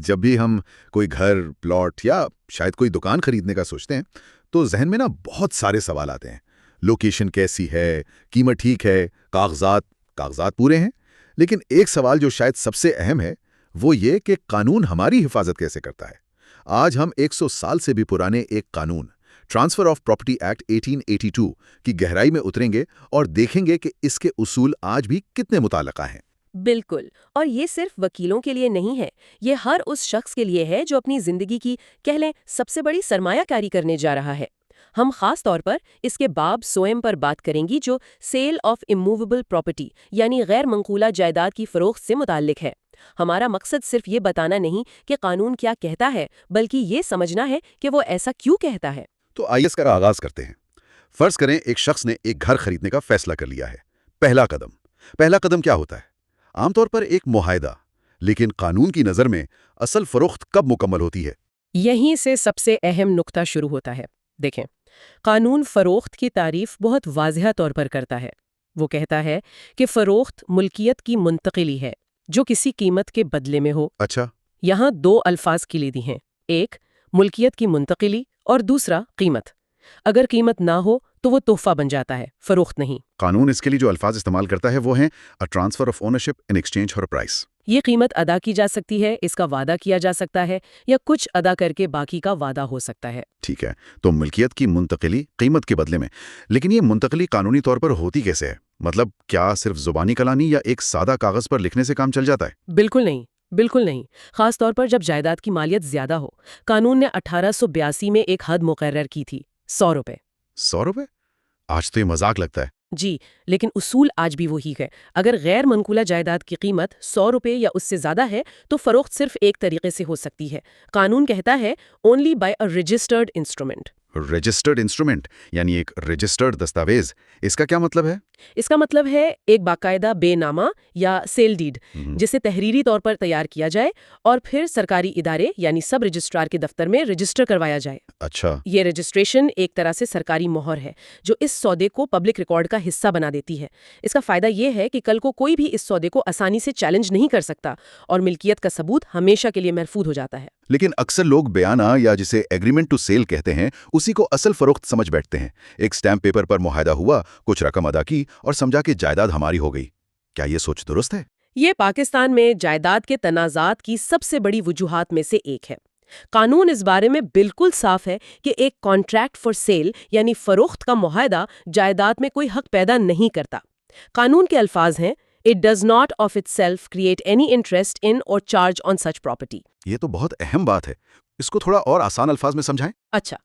جب بھی ہم کوئی گھر، پلاٹ یا شاید کوئی دکان خریدنے کا سوچتے ہیں تو ذہن میں بہت سارے سوال آتے ہیں۔ لوکیشن کیسی ہے، قیمت ٹھیک ہے، کاغذات پورے ہیں۔ لیکن ایک سوال جو شاید سب سے اہم ہے وہ یہ کہ قانون ہماری حفاظت کیسے کرتا ہے۔ آج ہم 100 سال سے بھی پرانے ایک قانون ٹرانسفر آف پراپرٹی ایکٹ 1882 کی گہرائی میں اتریں گے اور دیکھیں گے کہ اس کے اصول آج بھی کتنے متعلقہ ہیں۔ بالکل، اور یہ صرف وکیلوں کے لیے نہیں ہے، یہ ہر اس شخص کے لیے ہے جو اپنی زندگی کی کہہ لیں سب سے بڑی سرمایہ کاری کرنے جا رہا ہے۔ ہم خاص طور پر اس کے باب سوئم پر بات کریں گی جو سیل آف اموویبل پراپرٹی یعنی غیر منقولہ جائیداد کی فروخت سے متعلق ہے۔ ہمارا مقصد صرف یہ بتانا نہیں کہ قانون کیا کہتا ہے، بلکہ یہ سمجھنا ہے کہ وہ ایسا کیوں کہتا ہے۔ تو آئیے اس کا آغاز کرتے ہیں۔ فرض کریں ایک شخص نے ایک گھر خریدنے کا فیصلہ کر لیا ہے۔ پہلا قدم کیا ہوتا ہے؟ عام طور پر ایک معاہدہ، لیکن قانون کی نظر میں اصل فروخت کب مکمل ہوتی ہے؟ یہیں سے سب سے اہم نقطہ شروع ہوتا ہے۔ دیکھیں، قانون فروخت کی تعریف بہت واضح طور پر کرتا ہے۔ وہ کہتا ہے کہ فروخت ملکیت کی منتقلی ہے جو کسی قیمت کے بدلے میں ہو۔ اچھا، یہاں دو الفاظ کلیدی ہیں، ایک ملکیت کی منتقلی اور دوسرا قیمت۔ اگر قیمت نہ ہو تو وہ تحفہ بن جاتا ہے، فروخت نہیں۔ قانون اس کے لیے جو الفاظ استعمال کرتا ہے وہ ہیں a transfer of ownership in exchange for a price۔ یہ قیمت ادا کی جا سکتی ہے، اس کا وعدہ کیا جا سکتا ہے، یا کچھ ادا کر کے باقی کا وعدہ ہو سکتا ہے۔ ٹھیک ہے، تو ملکیت کی منتقلی قیمت کے بدلے میں، لیکن یہ منتقلی قانونی طور پر ہوتی کیسے ہے؟ مطلب کیا صرف زبانی کلانی یا ایک سادہ کاغذ پر لکھنے سے کام چل جاتا ہے؟ بالکل نہیں، بالکل نہیں، خاص طور پر جب جائیداد کی مالیت زیادہ ہو۔ قانون نے 1882 میں ایک حد مقرر کی تھی، 100 روپے۔ 100 روپے؟ آج تو یہ مذاق لگتا ہے۔ جی، لیکن اصول آج بھی وہی ہے۔ اگر غیر منقولہ جائیداد کی قیمت 100 روپے یا اس سے زیادہ ہے تو فروخت صرف ایک طریقے سے ہو سکتی ہے۔ قانون کہتا ہے only by a registered instrument۔ Registered instrument یعنی ایک رجسٹرڈ دستاویز، اس کا کیا مطلب ہے؟ اس کا مطلب ہے ایک باقاعدہ بے نامہ یا سیل ڈیڈ جسے تحریری طور پر تیار کیا جائے اور پھر سرکاری ادارے یعنی سب رجسٹرار کے دفتر میں رجسٹر کروایا جائے۔ اچھا، یہ رجسٹریشن ایک طرح سے سرکاری مہر ہے جو اس سودے کو پبلک ریکارڈ کا حصہ بنا دیتی ہے۔ اس کا فائدہ یہ ہے کہ کل کو کوئی بھی اس سودے کو آسانی سے چیلنج نہیں کر سکتا اور ملکیت کا ثبوت ہمیشہ کے لیے محفوظ ہو جاتا ہے۔ لیکن اکثر لوگ بیانہ یا جسے ایگریمنٹ ٹو سیل کہتے ہیں اسی کو اصل فروخت سمجھ بیٹھتے ہیں۔ ایک سٹیمپ پیپر پر معاہدہ ہوا، کچھ رقم ادا کی اور سمجھا کہ جائیداد ہماری ہو گئی۔ کیا یہ سوچ درست ہے؟ یہ پاکستان میں جائیداد کے تنازعات کی سب سے بڑی وجوہات میں سے ایک ہے۔ قانون اس بارے میں بالکل صاف ہے کہ ایک کانٹریکٹ فار سیل یعنی فروخت کا معاہدہ جائیداد میں کوئی حق پیدا نہیں کرتا۔ قانون کے الفاظ ہیں It does not of itself create any interest in or charge on such property۔ یہ تو بہت اہم بات ہے، اس کو تھوڑا اور آسان الفاظ میں سمجھائیں۔ اچھا،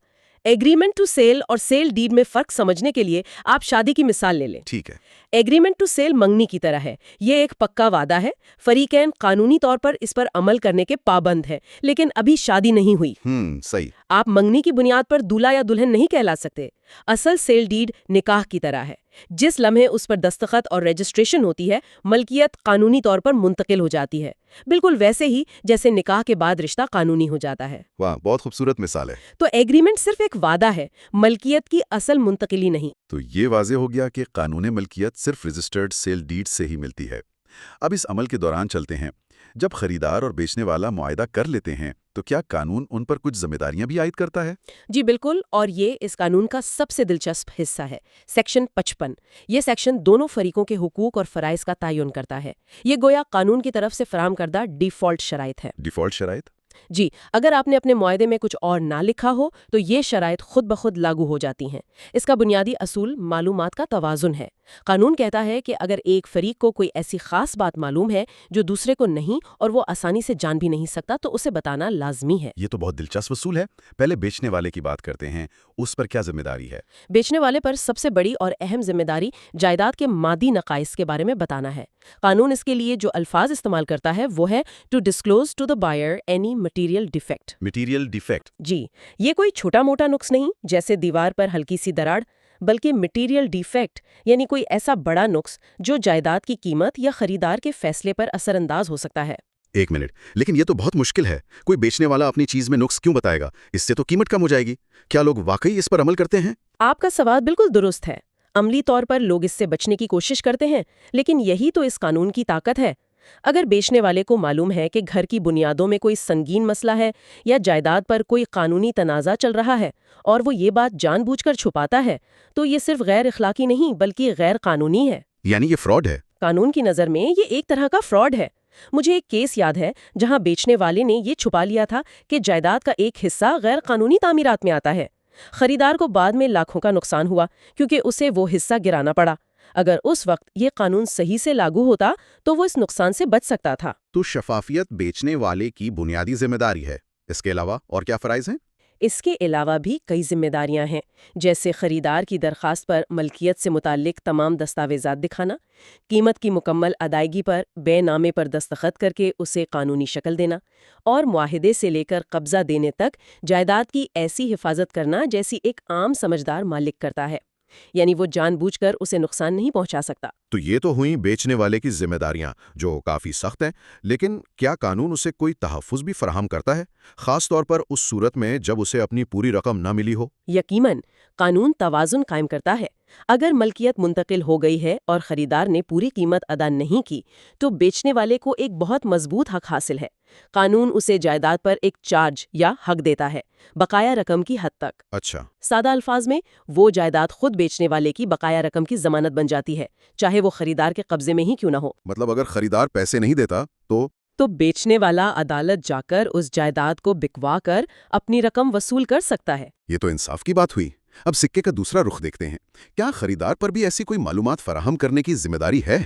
ایگریمنٹ ٹو سیل اور سیل ڈیڈ میں فرق سمجھنے کے لیے آپ شادی کی مثال لے لیں۔ ٹھیک ہے، ایگریمنٹ ٹو سیل منگنی کی طرح ہے، یہ ایک پکا وعدہ ہے، فریقین قانونی طور پر اس پر عمل کرنے کے پابند ہے، لیکن ابھی شادی نہیں ہوئی۔ صحیح۔ آپ منگنی کی بنیاد پر دولہا یا دلہن نہیں کہلا سکتے۔ اصل سیل ڈیڈ نکاح کی طرح ہے، جس لمحے اس پر دستخط اور رجسٹریشن ہوتی ہے ملکیت قانونی طور پر منتقل ہو جاتی ہے، بالکل ویسے ہی جیسے نکاح کے بعد رشتہ قانونی ہو جاتا ہے۔ واہ، بہت خوبصورت مثال ہے۔ تو ایگریمنٹ صرف ایک وعدہ ہے، ملکیت کی اصل منتقلی نہیں۔ تو یہ واضح ہو گیا کہ قانون ملکیت صرف رجسٹرڈ سیل ڈیڈ سے ہی ملتی ہے۔ اب اس عمل کے دوران چلتے ہیں۔ جب خریدار اور بیچنے والا معاہدہ کر لیتے ہیں تو کیا قانون ان پر کچھ ذمہ داریاں بھی عائد کرتا ہے؟ جی بالکل، اور یہ اس قانون کا سب سے دلچسپ حصہ ہے، سیکشن 55۔ یہ سیکشن دونوں فریقوں کے حقوق اور فرائض کا تعین کرتا ہے۔ یہ گویا قانون کی طرف سے فراہم کردہ ڈیفالٹ شرائط ہے۔ ڈیفالٹ شرائط؟ جی، اگر آپ نے اپنے معاہدے میں کچھ اور نہ لکھا ہو تو یہ شرائط خود بخود لاگو ہو جاتی ہیں۔ اس کا بنیادی اصول معلومات کا توازن ہے۔ قانون کہتا ہے کہ اگر ایک فریق کو کوئی ایسی خاص بات معلوم ہے جو دوسرے کو نہیں اور وہ آسانی سے جان بھی نہیں سکتا تو اسے بتانا لازمی ہے۔ یہ تو بہت دلچسپ اصول ہے۔ پہلے بیچنے والے کی بات کرتے ہیں، اس پر کیا ذمہ داری ہے؟ بیچنے والے پر سب سے بڑی اور اہم ذمہ داری جائیداد کے مادی نقائص کے بارے میں بتانا ہے۔ قانون اس کے لیے جو الفاظ استعمال کرتا ہے وہ ہے to disclose to the buyer any material defect. Material defect? جی، یہ کوئی چھوٹا موٹا نقص نہیں جیسے دیوار پر ہلکی سی دراڑ، بلکہ مٹیریل ڈیفیکٹ یعنی کوئی ایسا بڑا نقص جو جائیداد کی قیمت یا خریدار کے فیصلے پر اثر انداز ہو سکتا ہے۔ ایک منٹ، لیکن یہ تو بہت مشکل ہے۔ کوئی بیچنے والا اپنی چیز میں نقص کیوں بتائے گا؟ اس سے تو قیمت کم ہو جائے گی۔ کیا لوگ واقعی اس پر عمل کرتے ہیں؟ آپ کا سوال بالکل درست ہے۔ عملی طور پر لوگ اس سے بچنے کی کوشش کرتے ہیں، لیکن یہی تو اس قانون کی طاقت ہے۔ اگر بیچنے والے کو معلوم ہے کہ گھر کی بنیادوں میں کوئی سنگین مسئلہ ہے یا جائیداد پر کوئی قانونی تنازع چل رہا ہے اور وہ یہ بات جان بوجھ کر چھپاتا ہے تو یہ صرف غیر اخلاقی نہیں بلکہ غیر قانونی ہے۔ یعنی یہ فراڈ ہے؟ قانون کی نظر میں یہ ایک طرح کا فراڈ ہے۔ مجھے ایک کیس یاد ہے جہاں بیچنے والے نے یہ چھپا لیا تھا کہ جائیداد کا ایک حصہ غیر قانونی تعمیرات میں آتا ہے۔ خریدار کو بعد میں لاکھوں کا نقصان ہوا کیونکہ اسے وہ حصہ گرانا پڑا۔ اگر اس وقت یہ قانون صحیح سے لاگو ہوتا تو وہ اس نقصان سے بچ سکتا تھا۔ تو شفافیت بیچنے والے کی بنیادی ذمہ داری ہے۔ اس کے علاوہ اور کیا فرائض ہیں؟ اس کے علاوہ بھی کئی ذمہ داریاں ہیں، جیسے خریدار کی درخواست پر ملکیت سے متعلق تمام دستاویزات دکھانا، قیمت کی مکمل ادائیگی پر بے نامے پر دستخط کر کے اسے قانونی شکل دینا، اور معاہدے سے لے کر قبضہ دینے تک جائیداد کی ایسی حفاظت کرنا جیسی ایک عام سمجھدار مالک کرتا ہے، یعنی وہ جان بوجھ کر اسے نقصان نہیں پہنچا سکتا۔ تو یہ تو ہوئیں بیچنے والے کی ذمہ داریاں جو کافی سخت ہیں، لیکن کیا قانون اسے کوئی تحفظ بھی فراہم کرتا ہے، خاص طور پر اس صورت میں جب اسے اپنی پوری رقم نہ ملی ہو؟ یقیناً قانون توازن قائم کرتا ہے۔ اگر ملکیت منتقل ہو گئی ہے اور خریدار نے پوری قیمت ادا نہیں کی تو بیچنے والے کو ایک بہت مضبوط حق حاصل ہے۔ قانون اسے جائیداد پر ایک چارج یا حق دیتا ہے، بقایا رقم کی حد تک۔ اچھا، سادہ الفاظ میں وہ جائیداد خود بیچنے والے کی بقایا رقم کی ضمانت بن جاتی ہے، چاہے وہ خریدار کے قبضے میں ہی کیوں نہ ہو۔ مطلب اگر خریدار پیسے نہیں دیتا تو بیچنے والا عدالت جا کر اس جائیداد کو بکوا کر اپنی رقم وصول کر سکتا ہے۔ یہ تو انصاف کی بات ہوئی۔ اب سکے کا دوسرا رخ دیکھتے ہیں۔ کیا خریدار پر بھی ایسی کوئی معلومات فراہم کرنے کی ذمہ داری ہے؟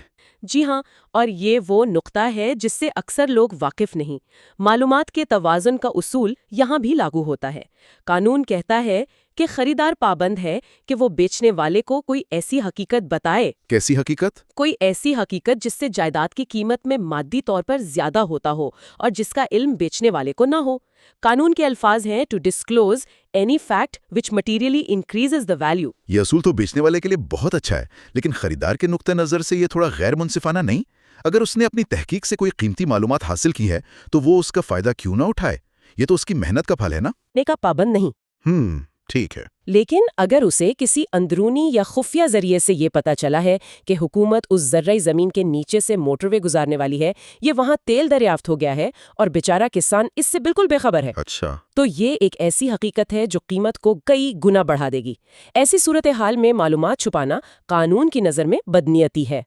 جی ہاں، اور یہ وہ نقطہ ہے جس سے اکثر لوگ واقف نہیں۔ معلومات کے توازن کا اصول یہاں بھی لاگو ہوتا ہے۔ قانون کہتا ہے کہ خریدار پابند ہے کہ وہ بیچنے والے کو کوئی ایسی حقیقت بتائے۔ کیسی حقیقت؟ کوئی ایسی حقیقت جس سے جائیداد کی قیمت میں مادی طور پر زیادہ ہوتا ہو اور جس کا علم بیچنے والے کو نہ ہو۔ قانون کے الفاظ ہیں to disclose any fact which materially increases the value. یہ اصول تو بیچنے والے کے لیے بہت اچھا ہے، لیکن خریدار کے نقطہ نظر سے یہ تھوڑا غیر منصفانہ نہیں؟ اگر اس نے اپنی تحقیق سے کوئی قیمتی معلومات حاصل کی ہے تو وہ اس کا فائدہ کیوں نہ اٹھائے؟ یہ تو اس کی محنت کا پھل ہے نا؟ نے کا پابند نہیں۔ ٹھیک ہے۔ لیکن اگر اسے کسی اندرونی یا خفیہ ذریعے سے یہ پتہ چلا ہے کہ حکومت اس زرعی زمین کے نیچے سے موٹر وے گزارنے والی ہے، یہ وہاں تیل دریافت ہو گیا ہے اور بیچارہ کسان اس سے بالکل بے خبر ہے، اچھا، تو یہ ایک ایسی حقیقت ہے جو قیمت کو کئی گنا بڑھا دے گی۔ ایسی صورتحال میں معلومات چھپانا قانون کی نظر میں بدنیتی ہے۔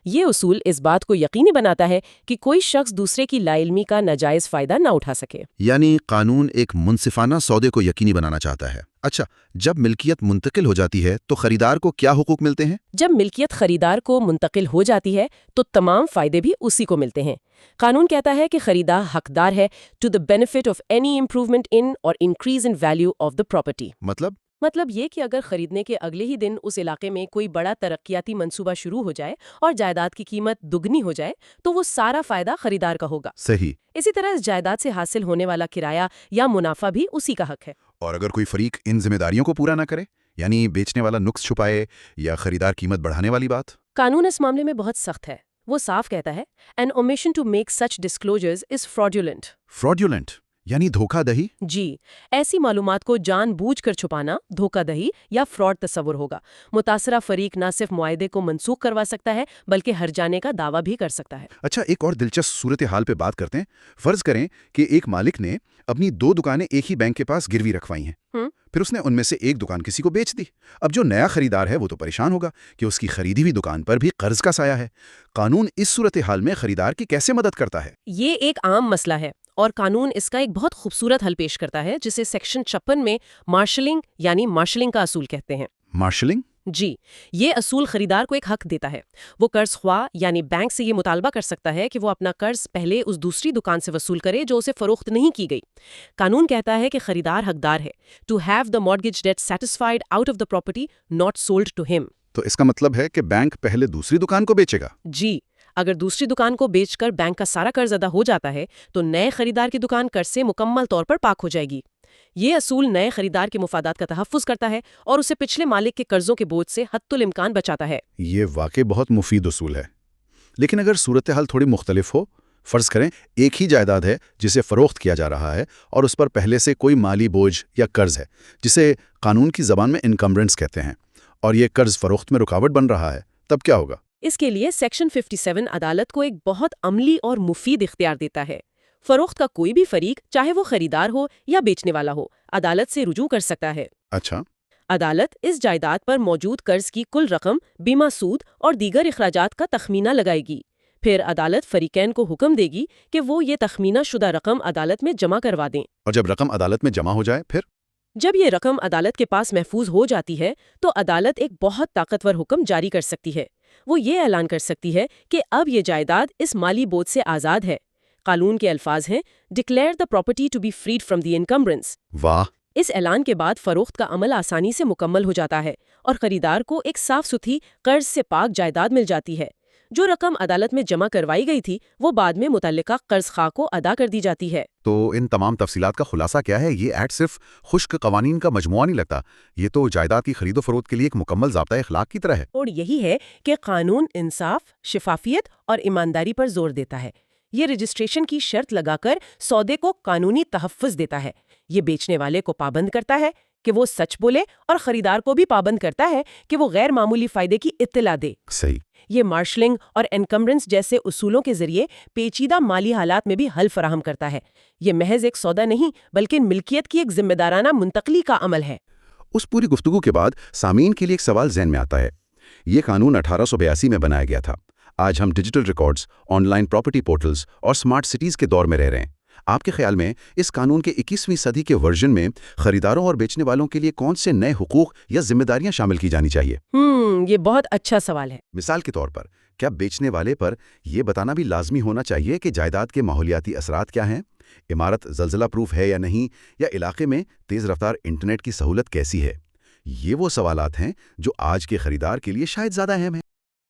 یہ اصول اس بات کو یقینی بناتا ہے کہ کوئی شخص دوسرے کی لا علمی کا ناجائز فائدہ نہ اٹھا سکے۔ یعنی قانون ایک منصفانہ سودے کو یقینی بنانا چاہتا ہے۔ اچھا، جب ملکیت منتقل ہو جاتی ہے تو خریدار کو کیا حقوق ملتے ہیں؟ جب ملکیت خریدار کو منتقل ہو جاتی ہے تو تمام فائدے بھی اسی کو ملتے ہیں۔ قانون کہتا ہے کہ خریدار حقدار ہے to the benefit of any improvement in اور increase in value of the property. مطلب یہ کہ اگر خریدنے کے اگلے ہی دن اس علاقے میں کوئی بڑا ترقیاتی منصوبہ شروع ہو جائے اور جائیداد کی قیمت دگنی ہو جائے تو وہ سارا فائدہ خریدار کا ہوگا۔ صحیح۔ اسی طرح اس جائیداد سے حاصل ہونے والا کرایہ یا منافع بھی اسی کا حق ہے۔ اور اگر کوئی فریق ان ذمہ داریوں کو پورا نہ کرے، یعنی بیچنے والا نقص چھپائے یا خریدار قیمت بڑھانے والی بات؟ قانون اس معاملے میں بہت سخت ہے۔ وہ صاف کہتا ہے an omission to make such disclosures is fraudulent۔ فراڈیولنٹ یعنی دھوکہ دہی؟ جی، ایسی معلومات کو جان بوجھ کر چھپانا دھوکہ دہی یا فراڈ تصور ہوگا۔ متاثرہ فریق نہ صرف معاہدے کو منسوخ کروا سکتا ہے بلکہ ہر جانے کا دعویٰ بھی کر سکتا ہے۔ اچھا، ایک اور دلچسپ صورتحال پہ بات کرتے ہیں۔ فرض کریں کہ ایک مالک نے اپنی 2 دکانیں ایک ہی بینک کے پاس گروی رکھوائی ہیں، پھر اس نے ان میں سے ایک دکان کسی کو بیچ دی۔ اب جو نیا خریدار ہے وہ تو پریشان ہوگا کہ اس کی خریدی ہوئی دکان پر بھی قرض کا سایہ ہے۔ قانون اس صورتحال میں خریدار کی کیسے مدد کرتا ہے؟ یہ ایک عام مسئلہ ہے اور قانون اس کا ایک بہت خوبصورت حل پیش کرتا ہے جسے سیکشن 56 میں مارشلنگ کا اصول کہتے ہیں۔ مارشلنگ؟ جی، یہ اصول خریدار کو ایک حق دیتا ہے۔ وہ قرض خواہ یعنی بینک سے یہ مطالبہ کر سکتا ہے کہ وہ اپنا قرض پہلے اس دوسری دکان سے وصول کرے جو اسے فروخت نہیں کی گئی۔ قانون کہتا ہے کہ خریدار حقدار ہے to have the mortgage debt satisfied out of the property not sold to him. تو اس کا مطلب ہے کہ بینک پہلے دوسری دکان کو بیچے گا؟ جی، اگر دوسری دکان کو بیچ کر بینک کا سارا قرض ادا ہو جاتا ہے تو نئے خریدار کی دکان قرض سے مکمل طور پر پاک ہو جائے گی۔ یہ اصول نئے خریدار کے مفادات کا تحفظ کرتا ہے اور اسے پچھلے مالک کے قرضوں کے بوجھ سے حتی الامکان بچاتا ہے۔ یہ واقعی بہت مفید اصول ہے۔ لیکن اگر صورتحال تھوڑی مختلف ہو، فرض کریں ایک ہی جائیداد ہے جسے فروخت کیا جا رہا ہے اور اس پر پہلے سے کوئی مالی بوجھ یا قرض ہے جسے قانون کی زبان میں انکمبرنس کہتے ہیں، اور یہ قرض فروخت میں رکاوٹ بن رہا ہے، تب کیا ہوگا؟ اس کے لیے سیکشن 57 عدالت کو ایک بہت عملی اور مفید اختیار دیتا ہے۔ فروخت کا کوئی بھی فریق، چاہے وہ خریدار ہو یا بیچنے والا ہو، عدالت سے رجوع کر سکتا ہے۔ اچھا، عدالت اس جائیداد پر موجود قرض کی کل رقم، بیمہ سود اور دیگر اخراجات کا تخمینہ لگائے گی۔ پھر عدالت فریقین کو حکم دے گی کہ وہ یہ تخمینہ شدہ رقم عدالت میں جمع کروا دیں۔ اور جب رقم عدالت میں جمع ہو جائے پھر؟ جب یہ رقم عدالت کے پاس محفوظ ہو جاتی ہے تو عدالت ایک بہت طاقتور حکم جاری کر سکتی ہے۔ وہ یہ اعلان کر سکتی ہے کہ اب یہ جائیداد اس مالی بوجھ سے آزاد ہے۔ قانون کے الفاظ ہیں declare the property to be freed from the encumbrance. واہ! اس اعلان کے بعد فروخت کا عمل آسانی سے مکمل ہو جاتا ہے اور خریدار کو ایک صاف ستھری قرض سے پاک جائیداد مل جاتی ہے۔ جو رقم عدالت میں جمع کروائی گئی تھی وہ بعد میں متعلقہ قرض خواہ کو ادا کر دی جاتی ہے۔ تو ان تمام تفصیلات کا خلاصہ کیا ہے؟ یہ ایکٹ صرف خشک قوانین کا مجموعہ نہیں لگتا، یہ تو جائیداد کی خرید و فروخت کے لیے ایک مکمل ضابطۂ اخلاق کی طرح ہے۔ اور یہی ہے کہ قانون انصاف، شفافیت اور ایمانداری پر زور دیتا ہے۔ یہ رجسٹریشن کی شرط لگا کر سودے کو قانونی تحفظ دیتا ہے۔ یہ بیچنے والے کو پابند کرتا ہے کہ وہ سچ بولے اور خریدار کو بھی پابند کرتا ہے کہ وہ غیر معمولی فائدے کی اطلاع دے۔ صحیح۔ یہ مارشلنگ اور انکمبرنس جیسے اصولوں کے ذریعے پیچیدہ مالی حالات میں بھی حل فراہم کرتا ہے۔ یہ محض ایک سودا نہیں بلکہ ملکیت کی ایک ذمہ دارانہ منتقلی کا عمل ہے۔ اس پوری گفتگو کے بعد سامعین کے لیے ایک سوال ذہن میں آتا ہے۔ یہ قانون 1882 میں بنایا گیا تھا۔ آج ہم digital records, on line property portals اور سمارٹ سٹیز کے دور میں رہ رہے ہیں۔ آپ کے خیال میں اس قانون کے 21ویں صدی کے ورژن میں خریداروں اور بیچنے والوں کے لیے کون سے نئے حقوق یا ذمہ داریاں شامل کی جانی چاہیے؟ یہ بہت اچھا سوال ہے۔ مثال کے طور پر، کیا بیچنے والے پر یہ بتانا بھی لازمی ہونا چاہیے کہ جائیداد کے ماحولیاتی اثرات کیا ہیں؟ عمارت زلزلہ پروف ہے یا نہیں، یا علاقے میں تیز رفتار انٹرنیٹ کی سہولت کیسی ہے؟ یہ وہ سوالات ہیں جو آج کے خریدار کے لیے شاید زیادہ اہم ہیں۔